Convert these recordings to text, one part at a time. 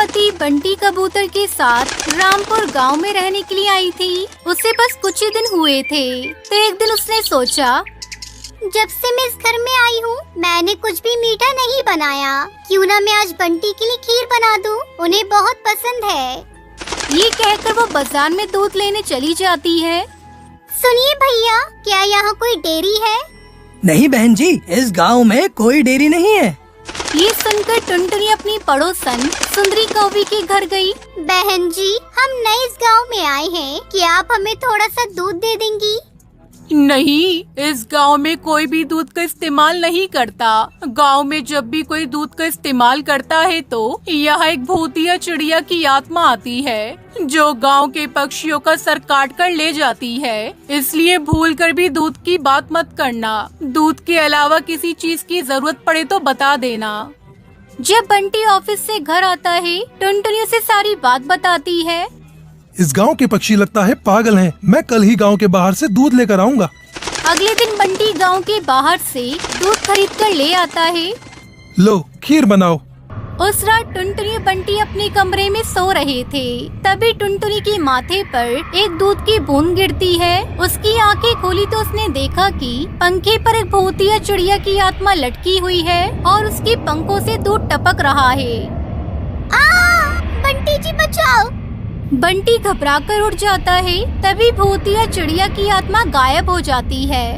पति बंटी कबूतर के साथ रामपुर गांव में रहने के लिए आई थी। उसे बस कुछ ही दिन हुए थे, तो एक दिन उसने सोचा, जब से मैं इस घर में आई हूँ मैंने कुछ भी मीठा नहीं बनाया, क्यों ना मैं आज बंटी के लिए खीर बना दूँ, उन्हें बहुत पसंद है। ये कहकर वो बाजार में दूध लेने चली जाती है। सुनिए भैया, क्या यहाँ कोई डेयरी है? नहीं बहन जी, इस गांव में कोई डेयरी नहीं है। ये सुनकर टुनटुनी अपनी पड़ोसन सुंदरी कौवी के घर गई। बहन जी, हम नए इस गांव में आए हैं, क्या आप हमें थोड़ा सा दूध दे देंगी? नहीं, इस गांव में कोई भी दूध का इस्तेमाल नहीं करता। गांव में जब भी कोई दूध का इस्तेमाल करता है तो यहाँ एक भूतिया चिड़िया की आत्मा आती है, जो गांव के पक्षियों का सर काट कर ले जाती है। इसलिए भूलकर भी दूध की बात मत करना। दूध के अलावा किसी चीज की जरूरत पड़े तो बता देना। जब बंटी ऑफिस से घर आता है, टुनटुनी उसे सारी बात बताती है। इस गांव के पक्षी लगता है पागल हैं। मैं कल ही गांव के बाहर से दूध लेकर आऊंगा। अगले दिन बंटी गांव के बाहर से दूध खरीद कर ले आता है। लो, खीर बनाओ। उस रात टुनटुनी और बंटी अपने कमरे में सो रहे थे। तभी टुनटुनी के माथे पर एक दूध की बूंद गिरती है। उसकी आंखें खोली तो उसने देखा कि पंखे पर एक भूतिया चिड़िया की आत्मा लटकी हुई है और उसके पंखों से दूध टपक रहा है। बंटी जी बचाओ! बंटी घबराकर उठ जाता है। तभी भूतिया चिड़िया की आत्मा गायब हो जाती है।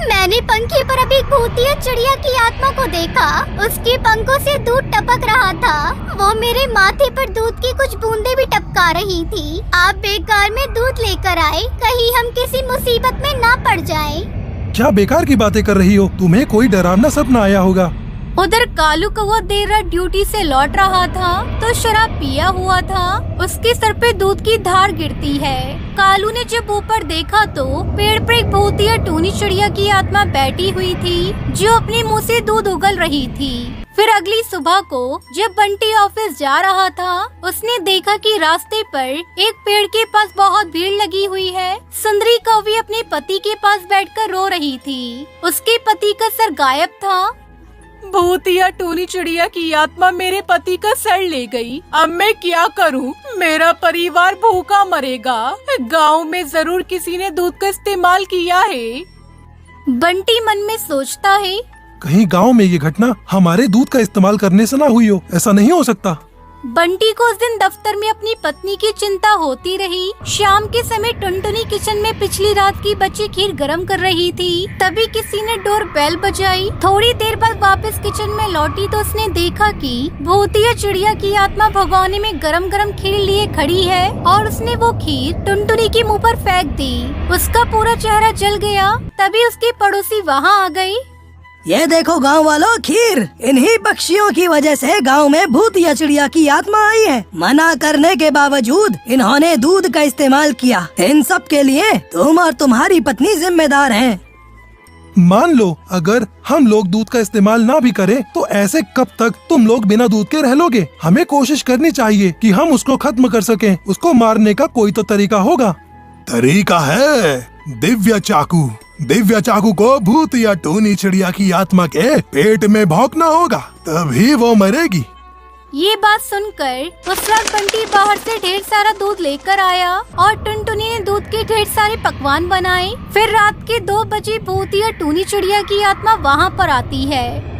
मैंने पंखे पर अभी भूतिया चिड़िया की आत्मा को देखा। उसके पंखों से दूध टपक रहा था। वो मेरे माथे पर दूध की कुछ बूंदें भी टपका रही थी। आप बेकार में दूध लेकर आए, कहीं हम किसी मुसीबत में ना पड़ जाएं। क्या बेकार की बातें कर रही हो? तुम्हें कोई डरावना सपना आया होगा। उधर कालू कौवा देर रात ड्यूटी से लौट रहा था तो शराब पिया हुआ था। उसके सर पे दूध की धार गिरती है। कालू ने जब ऊपर देखा तो पेड़ पर एक भूतिया टूनी चिड़िया की आत्मा बैठी हुई थी, जो अपने मुंह से दूध उगल रही थी। फिर अगली सुबह को जब बंटी ऑफिस जा रहा था, उसने देखा कि रास्ते पर एक पेड़ के पास बहुत भीड़ लगी हुई है। सुंदरी कौवी अपने पति के पास बैठकर रो रही थी। उसके पति का सर गायब था। भूतिया टूनी चिड़िया की आत्मा मेरे पति का सर ले गई। अब मैं क्या करूं? मेरा परिवार भूखा मरेगा। गांव में जरूर किसी ने दूध का इस्तेमाल किया है। बंटी मन में सोचता है, कहीं गांव में ये घटना हमारे दूध का इस्तेमाल करने से ना हुई हो। ऐसा नहीं हो सकता। बंटी को उस दिन दफ्तर में अपनी पत्नी की चिंता होती रही। शाम के समय टुनटुनी किचन में पिछली रात की बची खीर गरम कर रही थी। तभी किसी ने डोर बेल बजाई। थोड़ी देर बाद वापस किचन में लौटी तो उसने देखा कि भूतिया चिड़िया की आत्मा भगोने में गरम गरम खीर लिए खड़ी है और उसने वो खीर टुनटुनी के मुंह पर फेंक दी। उसका पूरा चेहरा जल गया। तभी उसके पड़ोसी वहाँ आ गई। ये देखो गांव वालों, खीर! इन्हीं पक्षियों की वजह से गांव में भूतिया चिड़िया की आत्मा आई है। मना करने के बावजूद इन्होंने दूध का इस्तेमाल किया। इन सब के लिए तुम और तुम्हारी पत्नी जिम्मेदार हैं। मान लो अगर हम लोग दूध का इस्तेमाल ना भी करें तो ऐसे कब तक तुम लोग बिना दूध के रह लोगे? हमें कोशिश करनी चाहिए कि हम उसको खत्म कर सकें। उसको मारने का कोई तो तरीका होगा। तरीका है दिव्य चाकू। दिव्य चाकू को भूतिया टूनी चिड़िया की आत्मा के पेट में भौंकना होगा, तभी वो मरेगी। ये बात सुनकर उस रात बंटी बाहर से ढेर सारा दूध लेकर आया और टुनटुनी ने दूध के ढेर सारे पकवान बनाए। फिर रात के 2 बजे भूतिया टूनी चिड़िया की आत्मा वहाँ पर आती है।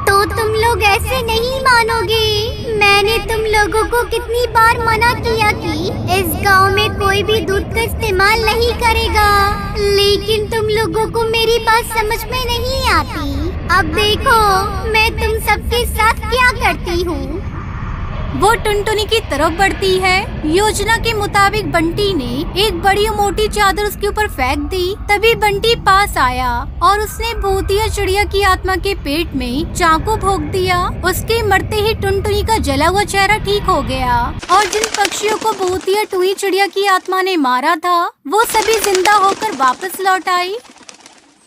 तो तुम लोग ऐसे नहीं मानोगे। मैंने तुम लोगों को कितनी बार मना किया कि इस गांव में कोई भी दूध का इस्तेमाल नहीं करेगा, लेकिन तुम लोगों को मेरी बात समझ में नहीं आती। अब देखो मैं तुम सबके साथ क्या करती हूँ। वो टुनटुनी की तरफ बढ़ती है। योजना के मुताबिक बंटी ने एक बड़ी और मोटी चादर उसके ऊपर फेंक दी। तभी बंटी पास आया और उसने भूतिया चिड़िया की आत्मा के पेट में चाकू भोंक दिया। उसके मरते ही टुनटुनी का जला हुआ चेहरा ठीक हो गया और जिन पक्षियों को भूतिया टूनी चिड़िया की आत्मा ने मारा था वो सभी जिंदा होकर वापस लौट आई।